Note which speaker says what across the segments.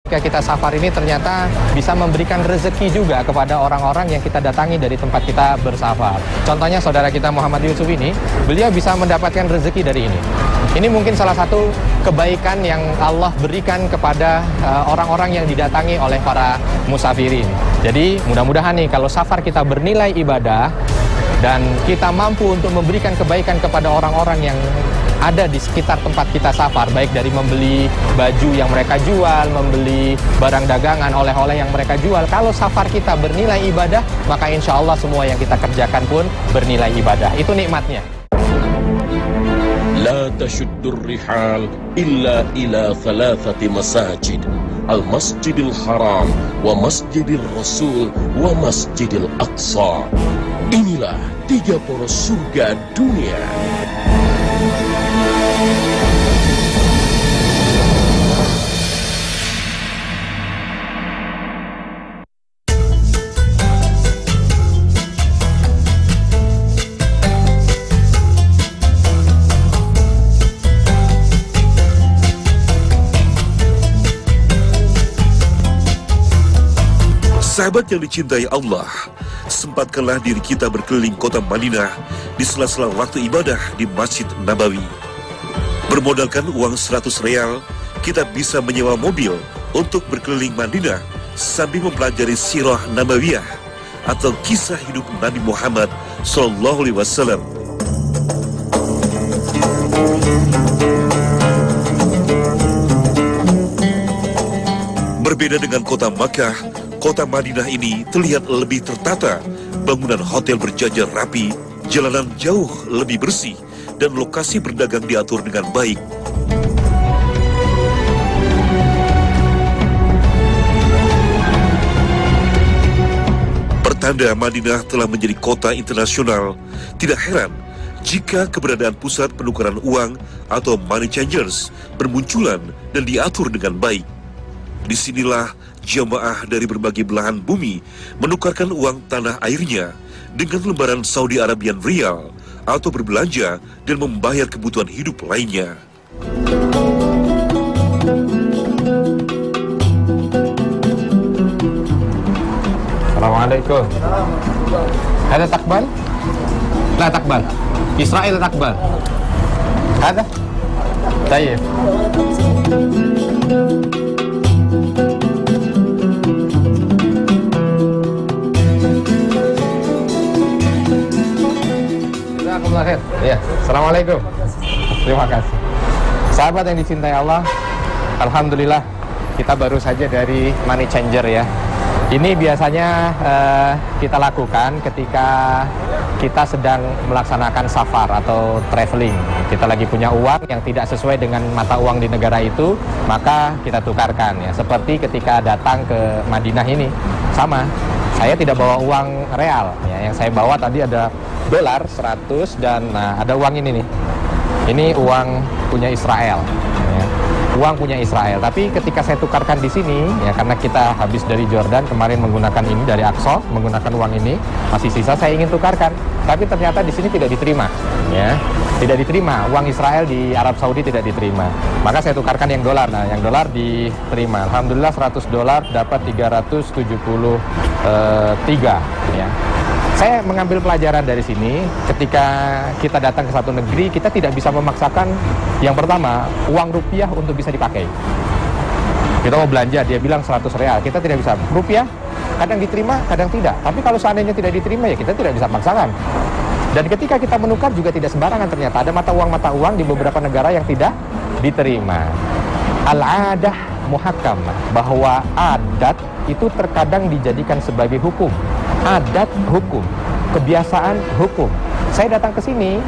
Speaker 1: Ketika kita safar ini ternyata bisa memberikan rezeki juga kepada orang-orang yang kita datangi dari tempat kita bersafar. Contohnya saudara kita Muhammad Yusuf ini, beliau bisa mendapatkan rezeki dari ini. Ini mungkin salah satu kebaikan yang Allah berikan kepada orang-orang yang didatangi oleh para musafirin. Jadi mudah-mudahan nih kalau safar kita bernilai ibadah dan kita mampu untuk memberikan kebaikan kepada orang-orang yang ada di sekitar tempat kita safar, baik dari membeli baju yang mereka jual, membeli barang dagangan, oleh-oleh yang mereka jual. Kalau safar kita bernilai ibadah, maka insya Allah semua yang kita kerjakan pun bernilai ibadah. Itu nikmatnya.
Speaker 2: La tashuddur rihal illa ila thalathati masajid, al-masjidil haram, wa masjidil rasul, wa masjidil aqsa. Inilah 3 poros surga dunia.
Speaker 3: Sahabat yang dicintai Allah, sempatkanlah diri kita berkeliling kota Madinah di sela-sela waktu ibadah di Masjid Nabawi. Bermodalkan uang 100 real, kita bisa menyewa mobil untuk berkeliling Madinah sambil mempelajari sirah Nabawiyah atau kisah hidup Nabi Muhammad SAW. Berbeda dengan kota Makkah, kota Madinah ini terlihat lebih tertata, bangunan hotel berjajar rapi, jalanan jauh lebih bersih, dan lokasi berdagang diatur dengan baik. Pertanda Madinah telah menjadi kota internasional, tidak heran jika keberadaan pusat penukaran uang atau money changers bermunculan dan diatur dengan baik. Disinilah jamaah dari berbagai belahan bumi menukarkan uang tanah airnya dengan lembaran Saudi Arabian Rial atau berbelanja dan membayar kebutuhan hidup lainnya.
Speaker 1: Assalamualaikum. Ada takbal? La takbal. Israel takbal. Ada? Baik. Ya, Assalamualaikum. Terima kasih. Sahabat yang dicintai Allah, alhamdulillah kita baru saja dari money changer ya. Ini biasanya kita lakukan ketika kita sedang melaksanakan safar atau traveling. Kita lagi punya uang yang tidak sesuai dengan mata uang di negara itu, maka kita tukarkan ya. Seperti ketika datang ke Madinah ini, sama. Saya tidak bawa uang real ya. Yang saya bawa tadi ada dolar 100 dan ada uang ini nih. Ini uang punya Israel. Ya. Uang punya Israel. Tapi ketika saya tukarkan di sini, ya karena kita habis dari Jordan kemarin menggunakan ini dari Aqsa, menggunakan uang ini, masih sisa saya ingin tukarkan. Tapi ternyata di sini tidak diterima. Ya, tidak diterima. Uang Israel di Arab Saudi tidak diterima. Maka saya tukarkan yang dolar. Nah, yang dolar diterima. Alhamdulillah 100 dolar dapat 373. Ya. Saya mengambil pelajaran dari sini, ketika kita datang ke satu negeri, kita tidak bisa memaksakan, yang pertama, uang rupiah untuk bisa dipakai. Kita mau belanja, dia bilang 100 real, kita tidak bisa. Rupiah, kadang diterima, kadang tidak. Tapi kalau seandainya tidak diterima, ya kita tidak bisa paksakan. Dan ketika kita menukar juga tidak sembarangan ternyata. Ada mata uang di beberapa negara yang tidak diterima. Al-adah muhakkamah, bahwa adat itu terkadang dijadikan sebagai hukum. Adat hukum, kebiasaan hukum. Saya datang ke sini,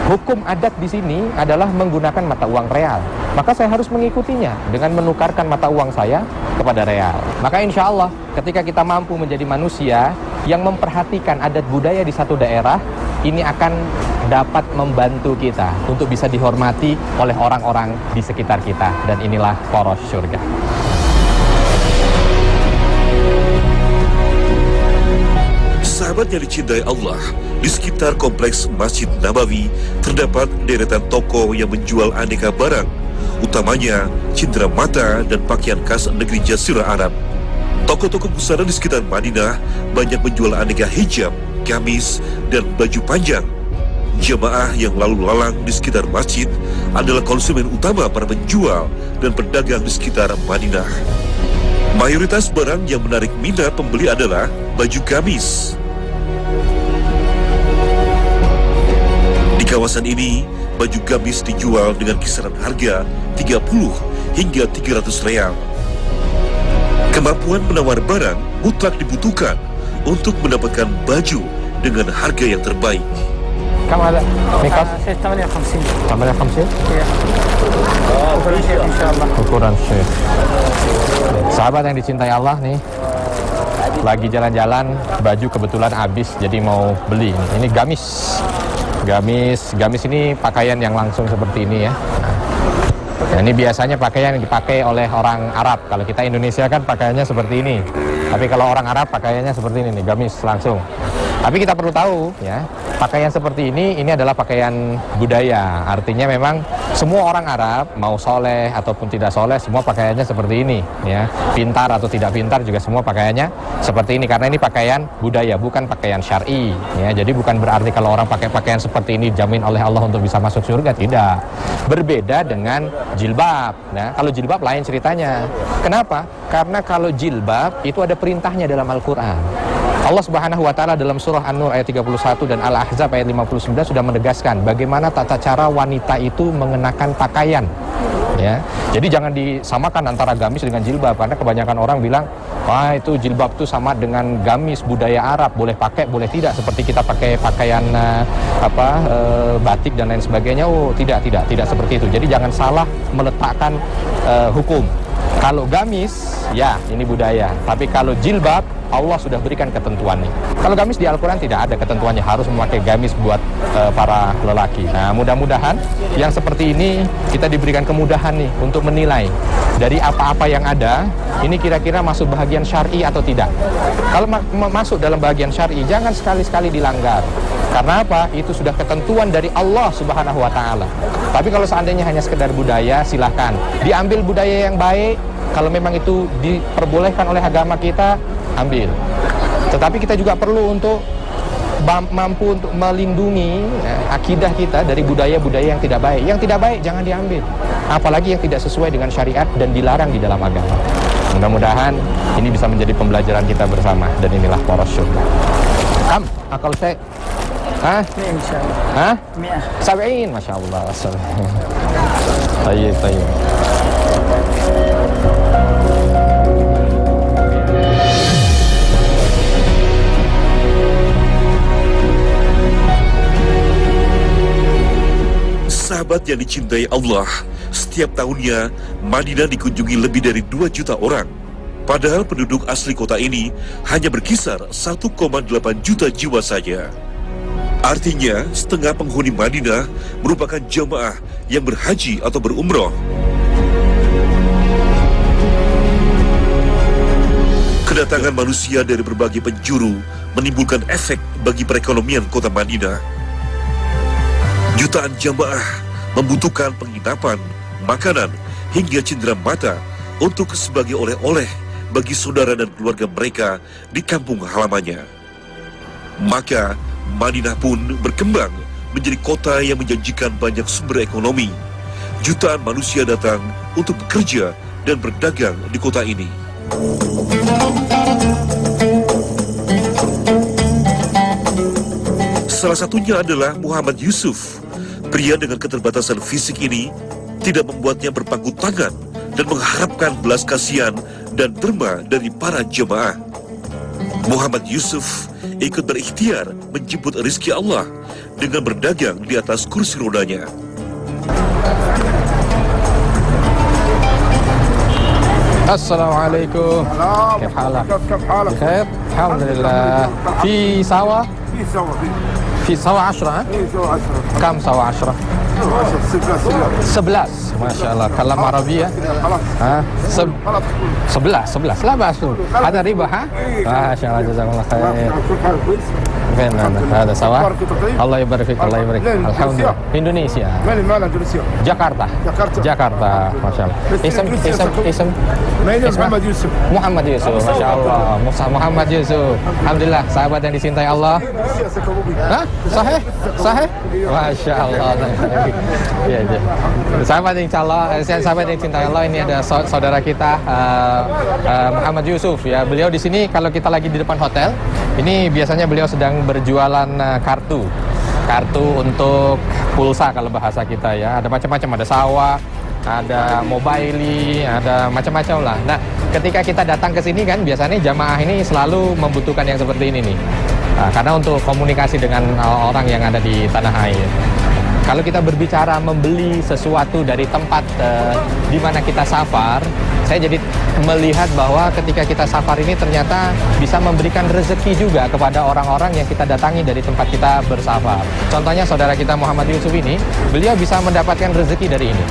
Speaker 1: hukum adat di sini adalah menggunakan mata uang real. Maka saya harus mengikutinya dengan menukarkan mata uang saya kepada real. Maka insya Allah ketika kita mampu menjadi manusia yang memperhatikan adat budaya di satu daerah, ini akan dapat membantu kita untuk bisa dihormati oleh orang-orang di sekitar kita. Dan inilah poros surga.
Speaker 3: Sahabat yang dicintai Allah, di sekitar kompleks Masjid Nabawi terdapat deretan toko yang menjual aneka barang, utamanya cindera mata dan pakaian khas negeri Jazirah Arab. Toko-toko busana di sekitar Madinah banyak menjual aneka hijab, gamis, dan baju panjang. Jemaah yang lalu lalang di sekitar masjid adalah konsumen utama para penjual dan pedagang di sekitar Madinah. Mayoritas barang yang menarik minat pembeli adalah baju gamis. Di kawasan ini, baju gamis dijual dengan kisaran harga 30 hingga 300 real. Kemampuan menawar barang mutlak dibutuhkan untuk mendapatkan baju dengan harga yang terbaik.
Speaker 1: Kamu ada mikas?
Speaker 4: 58.
Speaker 1: 58?
Speaker 4: Iya. Ukuran Syekh insyaallah.
Speaker 1: Ukuran Syekh. Sahabat yang dicintai Allah nih, lagi jalan-jalan, baju kebetulan habis, jadi mau beli. Ini gamis. Gamis ini pakaian yang langsung seperti ini ya. Nah, ini biasanya pakaian yang dipakai oleh orang Arab. Kalau kita Indonesia kan pakaiannya seperti ini. Tapi kalau orang Arab pakaiannya seperti ini nih, gamis langsung. Tapi kita perlu tahu ya, pakaian seperti ini adalah pakaian budaya. Artinya memang semua orang Arab, mau soleh ataupun tidak soleh, semua pakaiannya seperti ini ya. Pintar atau tidak pintar juga semua pakaiannya seperti ini, karena ini pakaian budaya, bukan pakaian syar'i ya. Jadi bukan berarti kalau orang pakai pakaian seperti ini jamin oleh Allah untuk bisa masuk surga, tidak. Berbeda dengan jilbab. Nah, kalau jilbab lain ceritanya. Kenapa? Karena kalau jilbab itu ada perintahnya dalam Al-Qur'an. Allah Subhanahu wa taala dalam surah An-Nur ayat 31 dan Al-Ahzab ayat 59 sudah menegaskan bagaimana tata cara wanita itu mengenakan pakaian. Ya. Jadi jangan disamakan antara gamis dengan jilbab, karena kebanyakan orang bilang, "Wah, itu jilbab itu sama dengan gamis budaya Arab, boleh pakai, boleh tidak, seperti kita pakai pakaian batik dan lain sebagainya." Oh, tidak seperti itu. Jadi jangan salah meletakkan hukum. Kalau gamis, ya ini budaya. Tapi kalau jilbab, Allah sudah berikan ketentuannya. Kalau gamis di Al-Quran tidak ada ketentuannya harus memakai gamis buat para lelaki. Nah, mudah-mudahan yang seperti ini kita diberikan kemudahan nih untuk menilai dari apa-apa yang ada, ini kira-kira masuk bahagian syar'i atau tidak. Kalau masuk dalam bahagian syar'i, jangan sekali-sekali dilanggar. Karena apa? Itu sudah ketentuan dari Allah Subhanahu wa taala. Tapi kalau seandainya hanya sekedar budaya, silahkan diambil budaya yang baik. Kalau memang itu diperbolehkan oleh agama kita, ambil. Tetapi kita juga perlu untuk mampu untuk melindungi akidah kita dari budaya-budaya yang tidak baik. Yang tidak baik jangan diambil. Apalagi yang tidak sesuai dengan syariat dan dilarang di dalam agama. Mudah-mudahan ini bisa menjadi pembelajaran kita bersama, dan inilah poros syurga. Kam, akal saya. Hah?
Speaker 4: Insyaallah.
Speaker 1: Hah?
Speaker 4: 100.
Speaker 1: 70, Masya Allah. Tayyib.
Speaker 3: Sahabat yang dicintai Allah, setiap tahunnya Madinah dikunjungi lebih dari 2 juta orang. Padahal penduduk asli kota ini hanya berkisar 1,8 juta jiwa saja. Artinya, setengah penghuni Madinah merupakan jamaah yang berhaji atau berumroh. Kedatangan manusia dari berbagai penjuru menimbulkan efek bagi perekonomian kota Madinah. Jutaan jamaah membutuhkan penginapan, makanan, hingga cindera mata untuk sebagai oleh-oleh bagi saudara dan keluarga mereka di kampung halamannya. Maka, Madinah pun berkembang menjadi kota yang menjanjikan banyak sumber ekonomi. Jutaan manusia datang untuk bekerja dan berdagang di kota ini. Salah satunya adalah Muhammad Yusuf. Pria dengan keterbatasan fisik ini tidak membuatnya berpangku tangan dan mengharapkan belas kasihan dan derma dari para jemaah. Muhammad Yusuf ikut berikhtiar menjemput rezeki Allah dengan berdagang di atas kursi rodanya.
Speaker 1: Assalamualaikum. كيف حالك؟ بخير؟ الحمد لله. في سوا؟ في سوا 10 ها؟ كم سوا 10؟ 11 ما شاء الله. كلام عربية؟ ها؟ 11 لا بأس. هذا ربا ها؟ ما شاء الله جزاكم الله خير. فين هذا سوا
Speaker 4: أخبارك طيب؟
Speaker 1: الله يبارك فيك الله يبارك
Speaker 4: لين
Speaker 1: الحمد لله Indonesia
Speaker 4: من المال اندونيسيا؟
Speaker 1: Jakarta
Speaker 4: جاكرتا
Speaker 1: Masya Allah
Speaker 4: بس إندونيسيا
Speaker 1: ism
Speaker 4: Mainnya
Speaker 1: Isma?
Speaker 4: Muhammad Yusuf.
Speaker 1: Muhammad Yusuf Masya Allah Muhammad Yusuf Alhamdulillah sahabat yang dicintai Allah.
Speaker 4: Indonesia Sakabubi.
Speaker 1: Hah? Sahih? Sahih? Masya Allah. Iya, iya. Sahabat yang cintai Allah, ini ada saudara kita Muhammad Yusuf ya. Beliau di sini kalau kita lagi di depan hotel, ini biasanya beliau sedang berjualan kartu untuk pulsa kalau bahasa kita ya. Ada macam-macam, ada sawah, ada mobile, ada macam-macam lah. Nah, ketika kita datang ke sini kan biasanya jamaah ini selalu membutuhkan yang seperti ini nih. Nah, karena untuk komunikasi dengan orang yang ada di tanah air. Kalau kita berbicara membeli sesuatu dari tempat di mana kita safar, saya jadi melihat bahwa ketika kita safar ini ternyata bisa memberikan rezeki juga kepada orang-orang yang kita datangi dari tempat kita bersafar. Contohnya saudara kita Muhammad Yusuf ini, beliau bisa mendapatkan rezeki dari ini.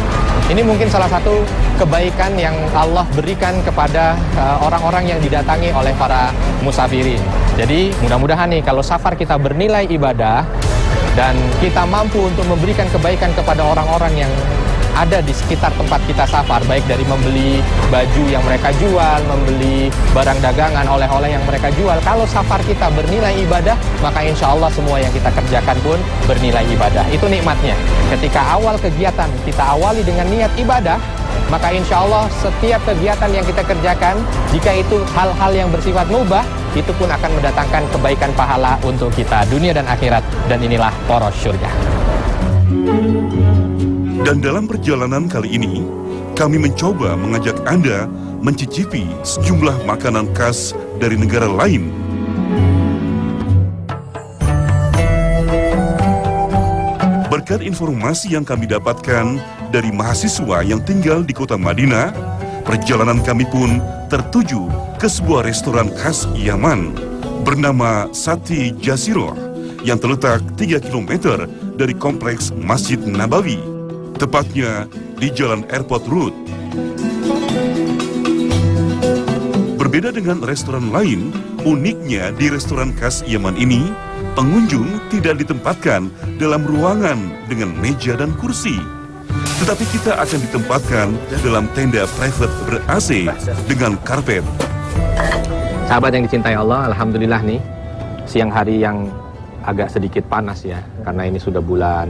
Speaker 1: Ini mungkin salah satu kebaikan yang Allah berikan kepada orang-orang yang didatangi oleh para musafirin. Jadi mudah-mudahan nih kalau safar kita bernilai ibadah dan kita mampu untuk memberikan kebaikan kepada orang-orang yang ada di sekitar tempat kita safar, baik dari membeli baju yang mereka jual, membeli barang dagangan, oleh-oleh yang mereka jual. Kalau safar kita bernilai ibadah, maka insya Allah semua yang kita kerjakan pun bernilai ibadah. Itu nikmatnya. Ketika awal kegiatan kita awali dengan niat ibadah, maka insya Allah setiap kegiatan yang kita kerjakan, jika itu hal-hal yang bersifat mubah, itu pun akan mendatangkan kebaikan pahala untuk kita dunia dan akhirat. Dan inilah poros syurga.
Speaker 3: Dan dalam perjalanan kali ini, kami mencoba mengajak Anda mencicipi sejumlah makanan khas dari negara lain. Berkat informasi yang kami dapatkan dari mahasiswa yang tinggal di kota Madinah, perjalanan kami pun tertuju ke sebuah restoran khas Yaman bernama Sati Jasiroh yang terletak 3 km dari kompleks Masjid Nabawi, tepatnya di Jalan Airport Road. Berbeda dengan restoran lain, uniknya di restoran khas Yaman ini, pengunjung tidak ditempatkan dalam ruangan dengan meja dan kursi, tetapi kita akan ditempatkan dalam tenda private ber-AC dengan karpet.
Speaker 1: Sahabat yang dicintai Allah, alhamdulillah nih, siang hari yang agak sedikit panas ya, karena ini sudah bulan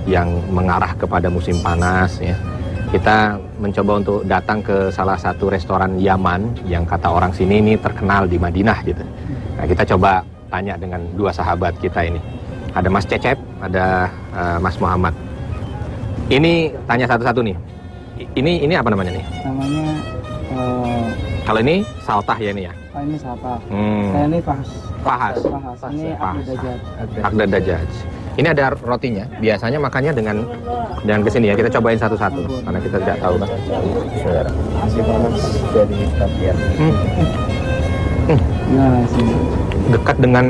Speaker 1: yang mengarah kepada musim panas ya. Kita mencoba untuk datang ke salah satu restoran Yaman yang kata orang sini ini terkenal di Madinah gitu. Nah, kita coba tanya dengan dua sahabat kita ini. Ada Mas Cecep, ada Mas Muhammad. Ini tanya satu-satu nih. Ini apa namanya nih?
Speaker 5: Namanya
Speaker 1: kalau ini saltah ya ini ya?
Speaker 5: oh ini Saltah. Saya ini Fahas.
Speaker 1: Fahas.
Speaker 5: Ini
Speaker 1: Fahas.
Speaker 5: Dajjaj.
Speaker 1: Agda Dajjaj. Ini ada rotinya. Biasanya makannya dengan kesini ya. Kita cobain satu-satu karena kita tidak tahu kan.
Speaker 5: Masih panas dari tapian. Nah, sini.
Speaker 1: Dekat dengan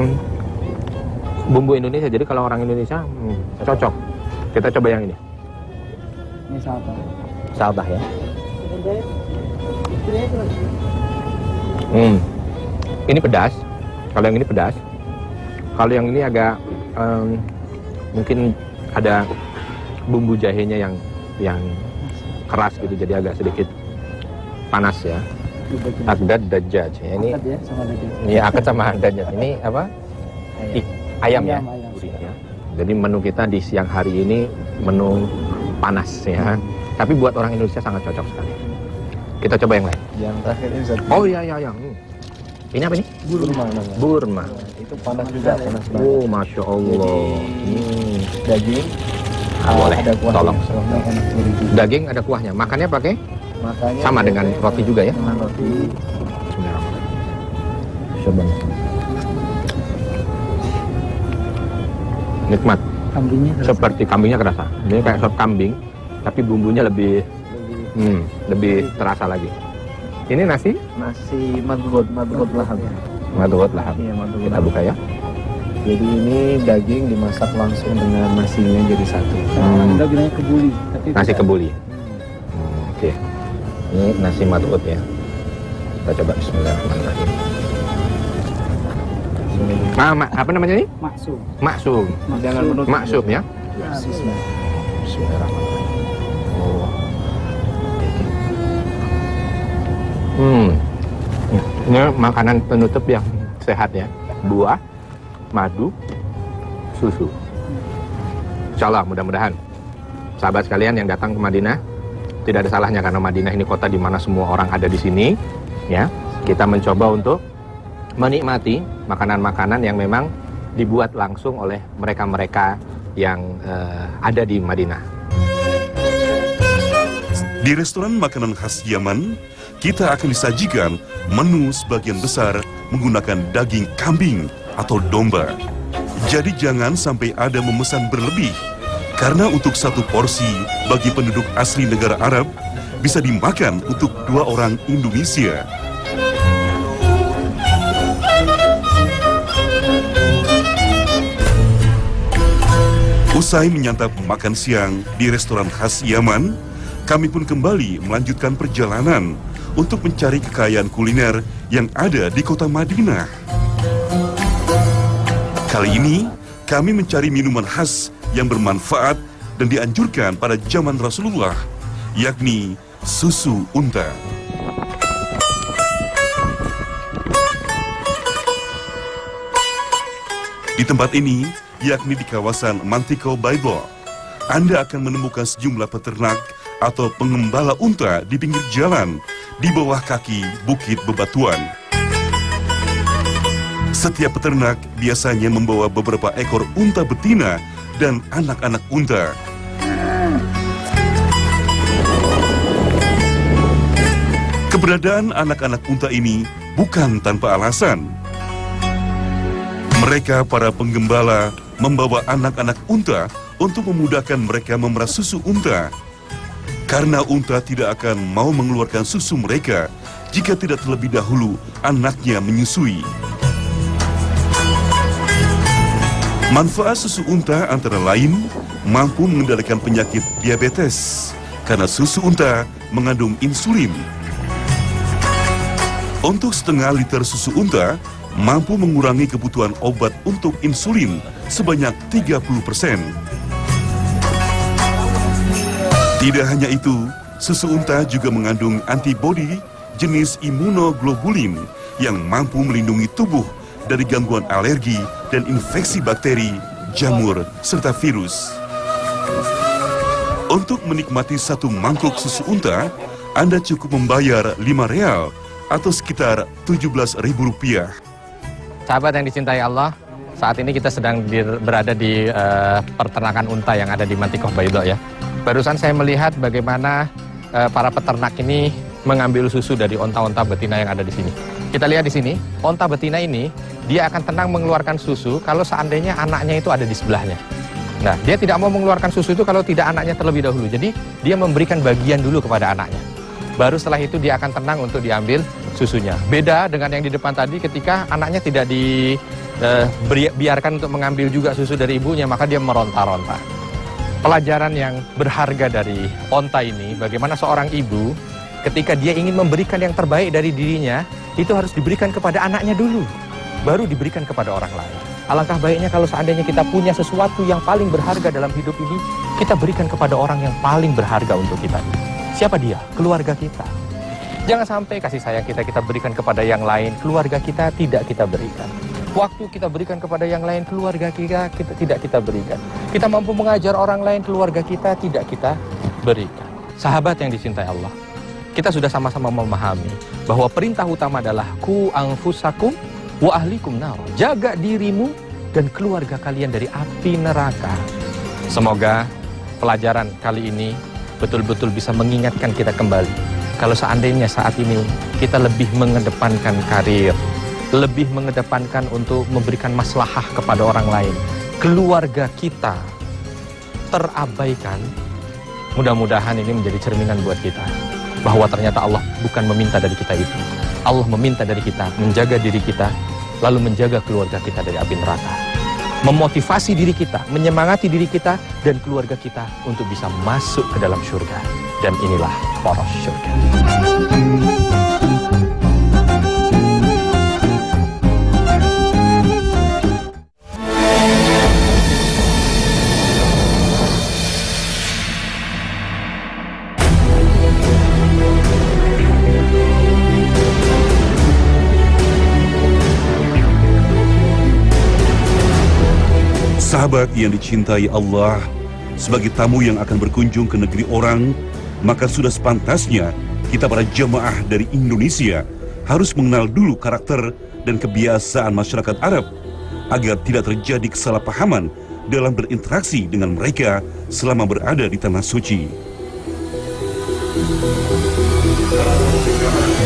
Speaker 1: bumbu Indonesia. Jadi kalau orang Indonesia cocok. Kita coba yang ini.
Speaker 5: Ini Saltah.
Speaker 1: Saltah ya. Ini pedas. Kalau yang ini pedas. Kalau yang ini agak mungkin ada bumbu jahenya yang keras gitu, jadi agak sedikit panas ya. Agda Dajjaj ya, ini
Speaker 5: Akad ya sama Dajjaj.
Speaker 1: ya akad sama Dajjaj. Ini apa? Ayam ya.
Speaker 5: Ayam.
Speaker 1: Ya. Jadi menu kita di siang hari ini menu panas ya. Tapi buat orang Indonesia sangat cocok sekali. Kita coba yang lain.
Speaker 5: Yang terakhir ini Zat.
Speaker 1: Oh iya. Ini apa nih?
Speaker 5: Burma.
Speaker 1: Burma.
Speaker 5: Itu panas juga, panas banget.
Speaker 1: Oh, Masya Allah.
Speaker 5: Daging.
Speaker 1: Boleh,
Speaker 5: Ada kuahnya.
Speaker 1: tolong.
Speaker 5: Kuahnya enak gurih juga.
Speaker 1: Daging ada kuahnya. Makannya pakai
Speaker 5: Makanya
Speaker 1: sama dengan roti juga ya?
Speaker 5: dengan roti.
Speaker 1: Coba. Nikmat.
Speaker 5: Kambingnya terasa
Speaker 1: Seperti kambingnya kerasa. Ini kayak sop kambing, tapi bumbunya lebih terasa lagi. Ini nasi
Speaker 5: nasi madrot lahab.
Speaker 1: madhut lahab.
Speaker 5: Iya, madrot
Speaker 1: Kita
Speaker 5: lahab.
Speaker 1: buka ya.
Speaker 5: Jadi ini daging dimasak langsung dengan nasinya jadi satu.
Speaker 1: Hmm.
Speaker 5: Kita bilangnya kebuli, tapi
Speaker 1: Nasi
Speaker 5: beda.
Speaker 1: kebuli. Oke. Ini nasi madhut ya. Kita coba bismillahirrahmanirrahim.
Speaker 5: ini.
Speaker 1: Apa namanya ini?
Speaker 6: Maksum.
Speaker 1: Maksum.
Speaker 5: Jangan menutup.
Speaker 1: Maksum ya. Ini makanan penutup yang sehat ya. Buah, madu, susu. Insya Allah mudah-mudahan sahabat sekalian yang datang ke Madinah, tidak ada salahnya karena Madinah ini kota di mana semua orang ada di sini. Ya, kita mencoba untuk menikmati makanan-makanan yang memang dibuat langsung oleh mereka-mereka yang ada di Madinah.
Speaker 3: Di restoran makanan khas Yaman, kita akan disajikan menu sebagian besar menggunakan daging kambing atau domba. Jadi jangan sampai ada memesan berlebih, karena untuk satu porsi bagi penduduk asli negara Arab bisa dimakan untuk 2 orang Indonesia. Usai menyantap makan siang di restoran khas Yaman, kami pun kembali melanjutkan perjalanan untuk mencari kekayaan kuliner yang ada di kota Madinah. Kali ini, kami mencari minuman khas yang bermanfaat dan dianjurkan pada zaman Rasulullah, yakni susu unta. Di tempat ini, yakni di kawasan Mantiko Baydo, Anda akan menemukan sejumlah peternak atau pengembala unta di pinggir jalan di bawah kaki Bukit Bebatuan. Setiap peternak biasanya membawa beberapa ekor unta betina dan anak-anak unta. Keberadaan anak-anak unta ini bukan tanpa alasan. Mereka, para penggembala, membawa anak-anak unta untuk memudahkan mereka memerah susu unta. Karena unta tidak akan mau mengeluarkan susu mereka jika tidak terlebih dahulu anaknya menyusui. Manfaat susu unta antara lain mampu mengendalikan penyakit diabetes karena susu unta mengandung insulin. Untuk setengah liter susu unta mampu mengurangi kebutuhan obat untuk insulin sebanyak 30%. Tidak hanya itu, susu unta juga mengandung antibodi jenis imunoglobulin yang mampu melindungi tubuh dari gangguan alergi dan infeksi bakteri, jamur, serta virus. Untuk menikmati satu mangkuk susu unta, Anda cukup membayar 5 real atau sekitar Rp17.000.
Speaker 1: Sahabat yang dicintai Allah, saat ini kita sedang berada di peternakan unta yang ada di Mantikoh Baydo ya. Barusan saya melihat bagaimana para peternak ini mengambil susu dari onta-onta betina yang ada di sini. Kita lihat di sini, onta betina ini dia akan tenang mengeluarkan susu kalau seandainya anaknya itu ada di sebelahnya. Nah, dia tidak mau mengeluarkan susu itu kalau tidak anaknya terlebih dahulu. Jadi dia memberikan bagian dulu kepada anaknya. Baru setelah itu dia akan tenang untuk diambil susunya. Beda dengan yang di depan tadi, ketika anaknya tidak dibiarkan untuk mengambil juga susu dari ibunya, maka dia meronta-ronta. Pelajaran yang berharga dari onta ini, bagaimana seorang ibu ketika dia ingin memberikan yang terbaik dari dirinya, itu harus diberikan kepada anaknya dulu, baru diberikan kepada orang lain. Alangkah baiknya kalau seandainya kita punya sesuatu yang paling berharga dalam hidup ini, kita berikan kepada orang yang paling berharga untuk kita. Siapa dia? Keluarga kita. Jangan sampai kasih sayang kita berikan kepada yang lain, keluarga kita tidak kita berikan. Waktu kita berikan kepada yang lain, keluarga kita tidak kita berikan. Kita mampu mengajar orang lain, keluarga kita tidak kita berikan. Sahabat yang dicintai Allah, kita sudah sama-sama memahami bahwa perintah utama adalah ku anfusakum wa ahlikum nar. Jaga dirimu dan keluarga kalian dari api neraka. Semoga pelajaran kali ini betul-betul bisa mengingatkan kita kembali. Kalau seandainya saat ini kita lebih mengedepankan karir, lebih mengedepankan untuk memberikan maslahah kepada orang lain, keluarga kita terabaikan, mudah-mudahan ini menjadi cerminan buat kita. Bahwa ternyata Allah bukan meminta dari kita itu. Allah meminta dari kita menjaga diri kita, lalu menjaga keluarga kita dari api neraka. Memotivasi diri kita, menyemangati diri kita dan keluarga kita untuk bisa masuk ke dalam surga. Dan inilah poros surga.
Speaker 6: sahabat yang dicintai Allah, sebagai tamu yang akan berkunjung ke negeri orang, maka sudah sepantasnya kita para jamaah dari Indonesia harus mengenal dulu karakter dan kebiasaan masyarakat Arab agar tidak terjadi kesalahpahaman dalam berinteraksi dengan mereka selama berada di tanah suci.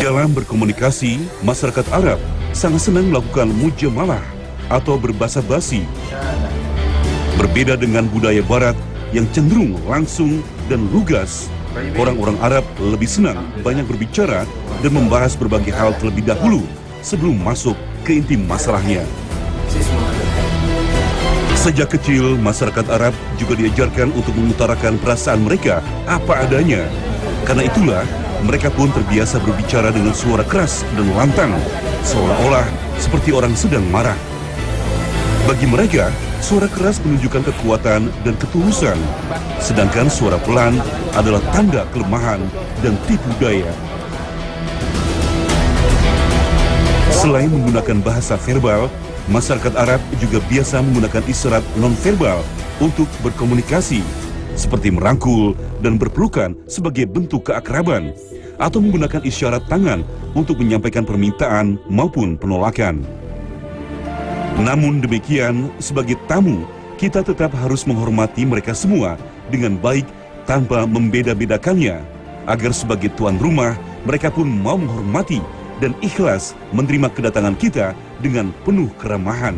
Speaker 6: Dalam berkomunikasi, masyarakat Arab sangat senang melakukan mujamalah atau berbahasa basi. Berbeda dengan budaya Barat yang cenderung langsung dan lugas, orang-orang Arab lebih senang banyak berbicara dan membahas berbagai hal terlebih dahulu sebelum masuk ke inti masalahnya. Sejak kecil, masyarakat Arab juga diajarkan untuk mengutarakan perasaan mereka apa adanya. Karena itulah, mereka pun terbiasa berbicara dengan suara keras dan lantang, seolah-olah seperti orang sedang marah. Bagi mereka, suara keras menunjukkan kekuatan dan ketulusan, sedangkan suara pelan adalah tanda kelemahan dan tipu daya. Selain menggunakan bahasa verbal, masyarakat Arab juga biasa menggunakan isyarat non-verbal untuk berkomunikasi, seperti merangkul dan berpelukan sebagai bentuk keakraban, atau menggunakan isyarat tangan untuk menyampaikan permintaan maupun penolakan. Namun demikian, sebagai tamu, kita tetap harus menghormati mereka semua dengan baik tanpa membeda-bedakannya, agar sebagai tuan rumah, mereka pun mau menghormati dan ikhlas menerima kedatangan kita dengan penuh keramahan.